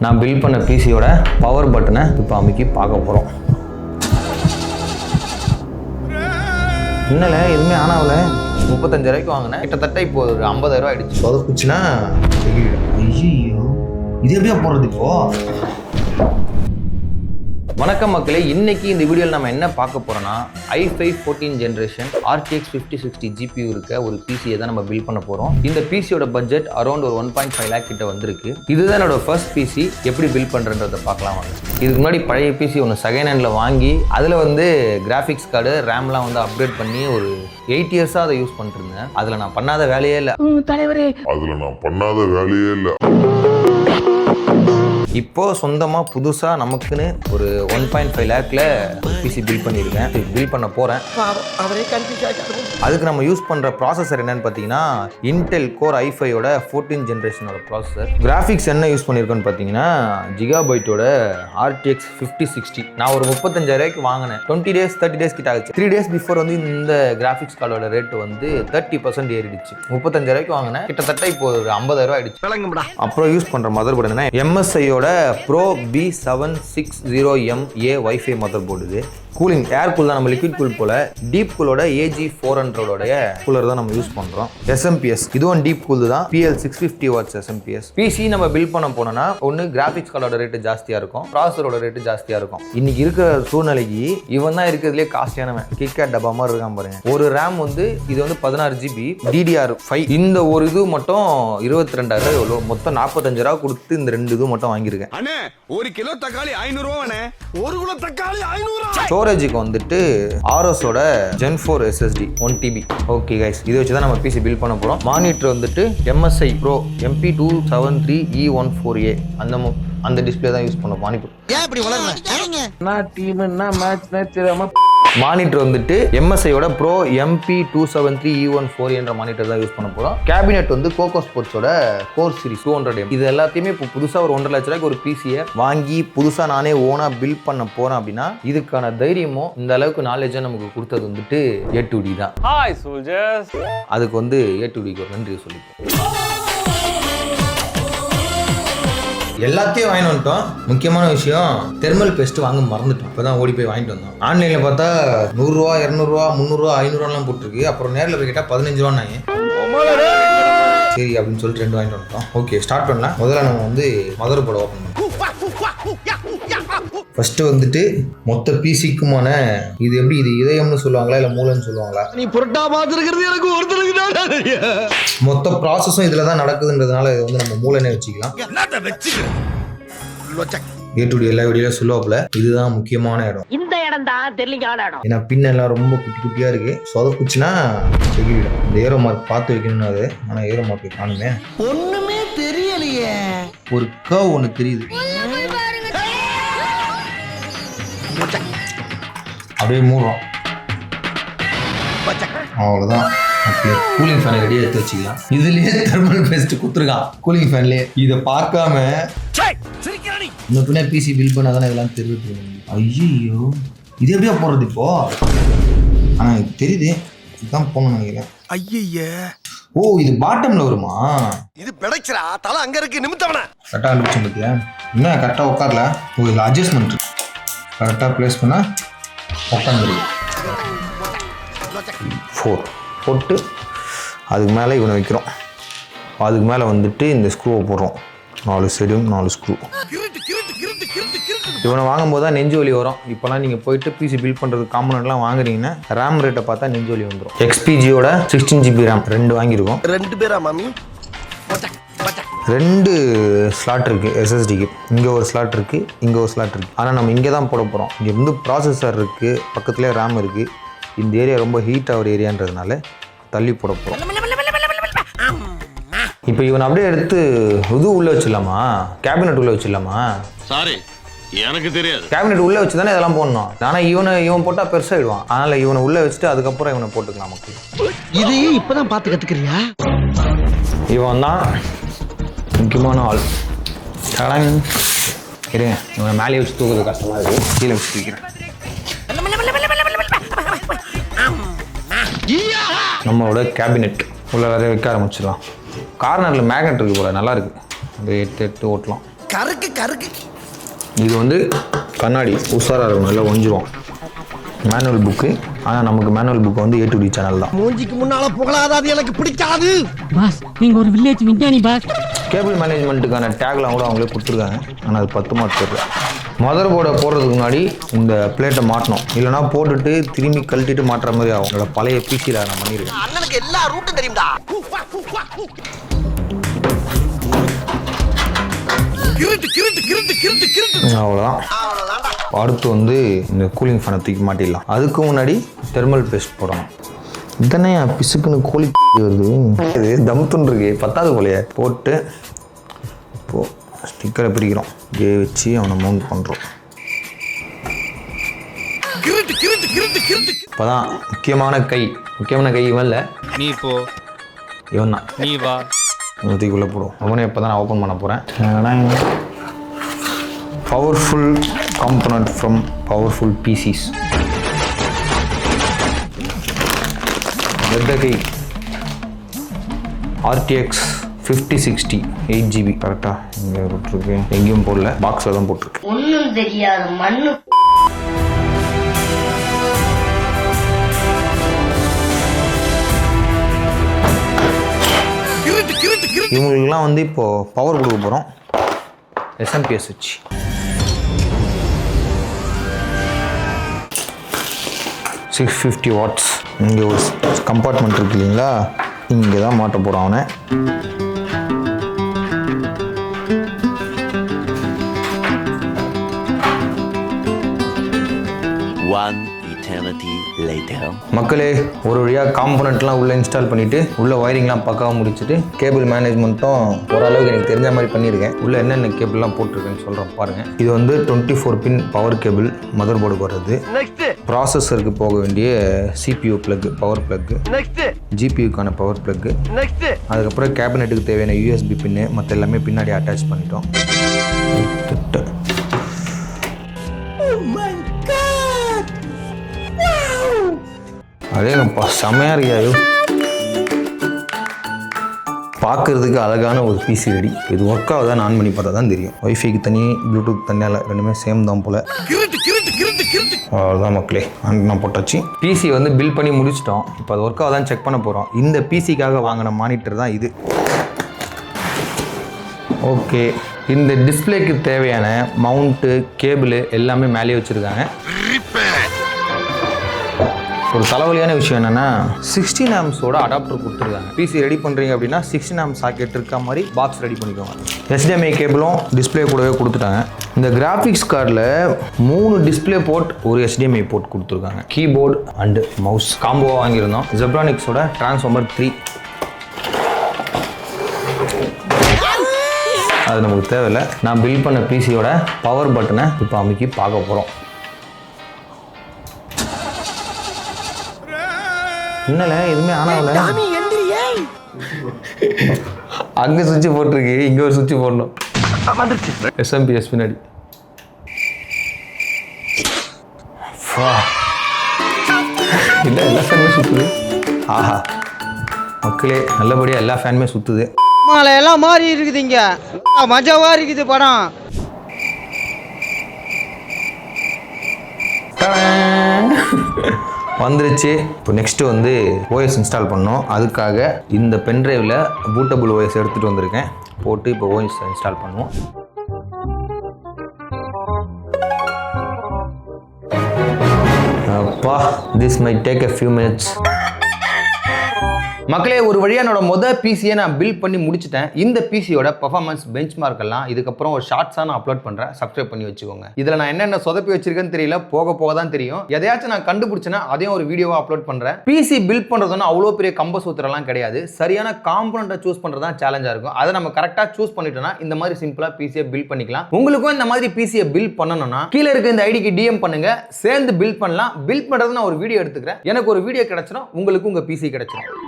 நான் பில்ட் பண்ண பிசியோட பவர் பட்டனை இப்போ அமைக்கி பார்க்க போகிறோம். இன்னல எதுவுமே ஆனாவில் 35 ரூபாய்க்கு வாங்கினேன். கிட்டத்தட்ட இப்போ ஒரு 50,000 ரூபா ஆயிடுச்சு. சொதப்புச்சுன்னா ஐயோ இது எப்படியா போடுறது இப்போ? வணக்கம் மக்களே, இன்னைக்கு இந்த வீடியோவில் நம்ம என்ன பார்க்க போறோம்னா i5 14 ஜென்ரேஷன் RTX 5060 GPU இருக்க ஒரு பிசியை தான் நம்ம பில்ட் பண்ண போறோம். இந்த பிசியோட பட்ஜெட் அரௌண்ட் ஒரு 1.5 lakh கிட்ட வந்திருக்கு. இதுதான் என்னோட ஃபர்ஸ்ட் பிசி. எப்படி பில்ட் பண்றன்றதை பார்க்கலாம் வாங்க. இதுக்கு முன்னாடி பழைய பிசி ஒன்று செகண்ட் ஹேண்ட்ல வாங்கி அதில் வந்து கிராஃபிக்ஸ் கார்டு ரேம்லாம் வந்து அப்கிரேட் பண்ணி ஒரு 8 இயர்ஸாக அதை யூஸ் பண்ணிட்டு இருந்தேன். அதில் நான் பண்ணாத வேலையே இல்லை. இப்போ சொந்தமாக புதுசாக நமக்குன்னு ஒரு 1.5 lakhல பிசி பில்ட் பண்ணியிருக்கேன். பில்ட் பண்ண போகிறேன். அதுக்கு நம்ம யூஸ் பண்ணுற ப்ராசஸர் என்னன்னு பார்த்தீங்கன்னா இன்டெல் கோர் i5யோட 14 ஜென்ரேஷனோட ப்ராசஸர். கிராஃபிக்ஸ் என்ன யூஸ் பண்ணியிருக்கோன்னு பார்த்தீங்கன்னா ஜிகாபைட்டோட RTX 5060. நான் ஒரு 35,000 ரூபாய்க்கு வாங்கினேன். 20 days 30 days கிட்ட ஆச்சு. 3 days பிஃபோர் வந்து இந்த கிராஃபிக்ஸ் கார்டோட ரேட் வந்து 30% ஏறிடுச்சு. 35,000 ரூபாய்க்கு வாங்கினேன். கிட்டத்தட்ட இப்போ ஒரு 50,000 ரூபாய் ஆயிடுச்சு. அப்புறம் யூஸ் பண்ணுற மதர் போர்டு என்ன MSIயோட Pro B760MA wifi mother board. இது கூலிங் ஏர் கூல் தான், நம்ம லிக்விட் கூல் போல. டீப் கூலோட AG400 கூலர் தான் நம்ம யூஸ் பண்றோம். SMPS இதுவும் டீப் கூல் தான். PL 650 watts SMPS. பிசி நம்ம பில்ட் பண்ண போனோம்னா ஒன்னு கிராஃபிக்ஸ் கார்டோட ரேட்டு ஜாஸ்தியா இருக்கும், ப்ராசஸரோட ரேட்டு ஜாஸ்தியா இருக்கும். இன்னைக்கு இருக்கிற சூழ்நிலைக்கு இவன் தான் இருக்கிறதுலே காஸ்ட்லியானவன். கிட்கேட் டப்பா மாதிரி இருக்கான் பாருங்க. ஒரு ரேம் வந்து இது வந்து 16 GB DDR5. இந்த ஒரு இது மட்டும் 22,000 ரூபாய். எவ்வளோ மொத்தம் 45 ரூபா கொடுத்து இந்த ரெண்டு இது மட்டும் வாங்கியிருக்கேன். ஒரு கிலோ தக்காளி 500 ரூபாய். ஒரு கிலோ தக்காளி 500. ஸ்டோரேஜுக்கு வந்துட்டு ஆரோஸோட Gen 4 SSD 1 TB. Okay guys, இதை வச்சு தான் நம்ம பிசி பில்ட் பண்ண போகிறோம். மானிட்டர் வந்துட்டு MSI Pro MP273E14A அந்த டிஸ்பிளே தான் யூஸ் பண்ண மானிட்டர். மானிட்டர் வந்துட்டு MSIயோட Pro MP273E14A என்ற மானிட்டர் தான் யூஸ் பண்ண போகிறோம். கேபினெட் வந்து கோகோ ஸ்போர்ட்ஸோட கோர் சீரிஸ் 200M. இது எல்லாத்தையுமே இப்போ புதுசாக ஒரு 1.5 லட்ச ரூபாய்க்கு ஒரு பிசியை வாங்கி புதுசாக நானே ஓனாக பில்ட் பண்ண போகிறேன் அப்படின்னா இதுக்கான தைரியமும் இந்த அளவுக்கு நாலேஜும் நமக்கு கொடுத்தது வந்துட்டு A2D தான். Hi soldiers. அதுக்கு வந்து A2Dக்கு ஒரு நன்றி சொல்லிப்போம். எல்லாத்தையும் வாங்கிட்டு வந்துட்டோம். முக்கியமான விஷயம் தெர்மல் பேஸ்ட் வாங்க மறந்துட்டோம். இப்போ தான் ஓடி போய் வாங்கிட்டு வந்தோம். ஆன்லைனில் பார்த்தா 100 ரூபா 200 ரூபா 300 ரூபா 500 ரூபாலாம் போட்டிருக்கு. அப்புறம் நேரில் போய் கேட்டால் 15 ரூபான்னாங்க. சரி அப்படின்னு சொல்லிட்டு 2 வாங்கிட்டு வந்துட்டோம். ஓகே, ஸ்டார்ட் பண்ணலாம். முதல்ல நம்ம வந்து மதர் போர்டை ஓப்பன் பண்ணோம். ஃபர்ஸ்ட் வந்துட்டு மொத்த பிசிக்குமான இது எப்படி, இது இதயம்னு சொல்லுவாங்களா இல்லை மூளைன்னு சொல்லுவாங்களா? நீ புரட்டா பார்த்துருக்கிறது எனக்கு ஒருத்தருக்கு தான். மொத்த ப்ராசஸும் இதில் தான் நடக்குதுன்றதுனால இதை வந்து நம்ம மூளைனே வச்சுக்கலாம். A2D எல்லா வீடியோலையும் சொல்லுவாப்புல இதுதான் முக்கியமான இடம். இந்த இடம் தான் தெரியலீங்கான இடம். ஏன்னா பின் எல்லாம் ரொம்ப குட்டி குட்டியா இருக்கு. சொதப்புச்சுன்னா செகிடும். இந்த ஏரோ மார்க் பார்த்து வைக்கணும்னு அது. ஆனால் ஏரோ மார்க் காணுமே. ஒண்ணுமே தெரியலையே. ஒரு கர்வ் ஒன்று தெரியுது. அப்படியே மூடுறோம். அவ்வளோதான். கூலிங் ஃபேனை ரெடியாக எடுத்து வச்சுக்கலாம். இதுலயே தெர்மல் பேஸ்ட் குத்துருக்கான் கூலிங் ஃபேன்லேயே. இதை பார்க்காம இந்த பின்ன பிசி பில்ட் பண்ணால் தானே இதெல்லாம் தெரியுது. ஐயோ இது எப்படியா போடுறது இப்போ? ஆனால் எனக்கு தெரியுது இதுதான் போகணும் நினைக்கிறேன். ஐயே, ஓ இது பாட்டம்ல வருமா? இது பிடைக்கிறா தலை அங்க இருக்கு நிமித்தவன. கரெக்டாக கண்டுபிடிச்சு பார்த்தியா? இன்னும் கரெக்டாக உட்காரல. ஓ இதில் அட்ஜஸ்ட்மெண்ட் கரெக்டாக ப்ளேஸ் பண்ணால் உட்காந்துருக்கு. 4 போட்டு அதுக்கு மேலே இவனை வைக்கிறோம். அதுக்கு மேலே வந்துட்டு இந்த ஸ்க்ரூவை போடுறோம். 4 சைடும் 4 ஸ்க்ரூ. இவனை வாங்கும்போது தான் நெஞ்சு வலி வரும். இப்போலாம் நீங்கள் போயிட்டு பிசி பில்ட் பண்ணுறது காம்பனண்ட்லாம் வாங்குறீங்கன்னா ரேம் ரேட்டை பார்த்தா நெஞ்சு வலி வந்துடும். XPGயோட 16 GB ரேம் 2 வாங்கியிருக்கோம். 2 பேரா மாமி? 2 ஸ்லாட் இருக்குது SSDக்கு. இங்கே ஒரு ஸ்லாட் இருக்குது, இங்கே ஒரு ஸ்லாட் இருக்குது. ஆனால் நம்ம இங்கே தான் போட போகிறோம். இங்கே வந்து ப்ராசஸர் இருக்குது, பக்கத்துலேயே ரேம் இருக்குது. இந்த ஏரியா ரொம்ப ஹீட் ஆகிற ஏரியான்றதுனால தள்ளி போட போகிறோம். இப்போ இவனை அப்படியே எடுத்து இது உள்ளே வச்சிடலாமா? கேபினெட் உள்ளே வச்சிடலாமா? சாரி எனக்கு தெரியாது. கேபினெட் உள்ளே வச்சு தானே இதெல்லாம் போடணும். ஆனால் இவன் போட்டால் பெருசாகிடுவான். அதனால் இவனை உள்ளே வச்சுட்டு அதுக்கப்புறம் இவனை போட்டுக்கலாம். மக்கள் இதையே இப்போதான் பார்த்து கற்றுக்கிறியா? இவன் தான் முக்கியமான ஆள். இருங்க, இவனை மேலே வச்சு தூக்குறது கஷ்டமாக இருக்குது. கீழே வச்சு தூக்கிறேன். நம்மளோட கேபினெட் உள்ள வேற வைக்க ஆரம்பிச்சிடலாம். கார்னரில் மேக்னெட் இருக்குது போல, நல்லா இருக்குது. அந்த 8 ஓட்டலாம். கருக்கு கருக்கு. இது வந்து கண்ணாடி உஷாராக இருக்கும், நல்லா ஒஞ்சிரும். மேனுவல் புக்கு, ஆனால் நமக்கு மேனுவல் புக்கு வந்து A to D சேனல் தான். மூஞ்சிக்கு முன்னால புகழாத, அது எனக்கு பிடிக்காது. பாஸ் நீங்க ஒரு வில்லேஜ் விஞ்ஞானி பாஸ். கேபிள் மேனேஜ்மெண்ட்டுக்கான டேக்லாம் கூட அவங்களே கொடுத்துருக்காங்க, ஆனால் அது 10 மார்க் தெரியல. மதர் போர்டை போடுறதுக்கு முன்னாடி இந்த பிளேட்டை மாட்டணும், இல்லைனா போட்டுட்டு திரும்பி கழட்டிட்டு மாட்டுற மாதிரி ஆகும். என்னோட பழைய பிசியில் நான் பண்ணியிருக்கேன். அண்ணனுக்கு எல்லா ரூட்டும் தெரியும்டா. கிருட்டு கிருட்டு கிருட்டு கிருட்டு கிருட்டு. அவ்வளோதான். அடுத்து வந்து இந்த கூலிங் ஃபேனை தூக்கி மாட்டிடலாம். அதுக்கு முன்னாடி தெர்மல் பேஸ்ட் போடணும். இதனே பிசுக்குன்னு கோழி வருது, இது தம்துன்னு இருக்கு, 10வது போலையே. போட்டு இப்போது ஸ்டிக்கரை பிரிக்கிறோம், இதே வச்சு அவனை மவுண்ட் பண்ணுறோம். கிருட்டு கிருட்டு கிருட்டு கிருட்டு. இப்போதான் முக்கியமான கை இவன் இல்லை, நீ போ, இவன் தான். நீ வா. ஊற்றிக்குள்ளே போடுவோம். அவனே இப்போ தான் நான் ஓப்பன் பண்ண போகிறேன். Powerful component from powerful PCs. Guy RTX 5060 8GB. கரெக்டாக இங்கே போட்டிருக்கு, எங்கேயும் போடல, பாக்ஸில் தான் போட்டிருக்கு. ஒன்னும் தெரியாது மண்ணு. இவங்களுக்குலாம் வந்து இப்போது பவர் கொடுக்க போகிறோம். SMPS வச்சு $650 வாட்ஸ். இங்கே ஒரு கம்பார்ட்மெண்ட் இருக்கு இல்லைங்களா, இங்கே தான் மாட்ட போகிறோம் அவனை. One eternity later. மக்களே, ஒரு வழியாக காம்பனண்ட்லாம் உள்ளே இன்ஸ்டால் பண்ணிவிட்டு உள்ளே ஒயரிங்லாம் பக்காவாக முடிச்சுட்டு கேபிள் மேனேஜ்மெண்ட்டும் ஓரளவுக்கு எனக்கு தெரிஞ்ச மாதிரி பண்ணியிருக்கேன். உள்ளே என்னென்ன கேபிள்லாம் போட்டிருக்கேன்னு சொல்கிறேன் பாருங்கள். இது வந்து 24 பின் பவர் கேபிள் மதர் போர்டுக்கு வர்றது. ப்ராசஸருக்கு போக வேண்டிய CPU ப்ளக், பவர் ப்ளக்கு, GPUக்கான பவர் ப்ளக்கு, அதுக்கப்புறம் கேபினெட்டுக்கு தேவையான USB பின்னு, மற்ற எல்லாமே பின்னாடி அட்டாச் பண்ணிட்டோம். அதேப்பா செம்மையாக இருக்காது, பார்க்குறதுக்கு அழகான ஒரு PC ரெடி. இது ஒர்க் ஆகுதான் ஆன் பண்ணி பார்த்தா தான் தெரியும். ஒய்ஃபைக்கு தனி, ப்ளூடூத் தனியால், ரெண்டுமே சேம் தான் போல். அவ்வளோதான் மக்களே, நான் போட்டாச்சு. PC வந்து பில் பண்ணி முடிச்சிட்டோம். இப்போ அது ஒர்க் ஆகுதான் செக் பண்ண போகிறோம். இந்த PCக்காக வாங்கின மானிட்டர் தான் இது. ஓகே, இந்த டிஸ்பிளேக்கு தேவையான மவுண்ட்டு, கேபிள் எல்லாமே மேலேயே வச்சுருக்காங்க. ஒரு தலைவலியான விஷயம் என்னென்னா 16 ஆம்ஸோட அடாப்டர் கொடுத்துருக்காங்க. PC ரெடி பண்ணுறீங்க அப்படின்னா 16 ஆம்ஸ் சாக்கெட் இருக்க மாதிரி பாக்ஸ் ரெடி பண்ணிக்கோங்க. HDMI கேபிளும் டிஸ்பிளே கூடவே கொடுத்துட்டாங்க. இந்த கிராஃபிக்ஸ் கார்டில் 3 டிஸ்பிளே போர்ட், ஒரு HDMI போர்ட் கொடுத்துருக்காங்க. கீபோர்டு அண்டு மவுஸ் காம்போவாக வாங்கியிருந்தோம். ஜெப்ரானிக்ஸோட டிரான்ஸ்ஃபார்மர் 3. அது நமக்கு தேவையில்லை. நான் பில் பண்ண PCயோட பவர் பட்டனை இப்போ அமைக்கி பார்க்க போகிறோம். என்னல எதுவுமே ஆனாவில், அங்கே சுவிட்ச் போட்டிருக்கு, இங்கே ஒரு சுவிட்ச் போடணும். SMPS பின்னாடி. இல்லை, எல்லா ஃபேனுமே சுற்றுது. ஆஹா மக்களே, நல்லபடியாக எல்லா ஃபேனுமே சுற்றுது. எல்லாம் மாறி இருக்குது, இங்க மஜாவா இருக்குது படம். வந்துருச்சு. இப்போ நெக்ஸ்ட்டு வந்து OS இன்ஸ்டால் பண்ணோம். அதுக்காக இந்த பென்ட்ரைவில் பூட்டபிள் OS எடுத்துகிட்டு வந்திருக்கேன். போட்டு இப்போ OS இன்ஸ்டால் பண்ணுவோம். அப்பா, this might take a few minutes. மக்களே, ஒரு வழியாக என்னோட PCயை நான் பில்ட் பண்ணி முடிச்சிட்டேன். இந்த PCயோட பர்ஃபார்மன்ஸ் பெஞ்ச் மார்க் எல்லாம் இதுக்கப்புறம் ஒரு ஷார்ட்ஸாக நான் அப்லோட் பண்ணுறேன். சப்ஸ்கிரைப் பண்ணி வச்சுக்கோங்க. இதில் நான் என்னென்ன சொதப்பி வச்சிருக்கேன்னு தெரியல, போக போக தான் தெரியும். எதையாச்சும் நான் கண்டுபிடிச்சேன்னா அதையும் ஒரு வீடியோவாக அப்லோட் பண்ணுறேன். PC பில்ட் பண்ணுறதுன்னா அவ்வளோ பெரிய கம்பசூத்திரம்லாம் கிடையாது. சரியான காம்பனண்ட்டை சூஸ் பண்ணுறது தான் சேலஞ்சாக இருக்கும். அதை நம்ம கரெக்டாக சூஸ் பண்ணிட்டோம்னா இந்த மாதிரி சிம்பிளாக PCயை பில்ட் பண்ணிக்கலாம். உங்களுக்கும் இந்த மாதிரி PCயை பில்ட் பண்ணணும்னா கீழே இருக்க இந்த ஐடிக்கு DM பண்ணுங்க, சேர்ந்து பில்ட் பண்ணலாம். பில்ட் பண்ணுறது நான் ஒரு வீடியோ எடுத்துக்கிறேன். எனக்கு ஒரு வீடியோ கிடைச்சிடும், உங்களுக்கு உங்கள் PC கிடைச்சிடும்.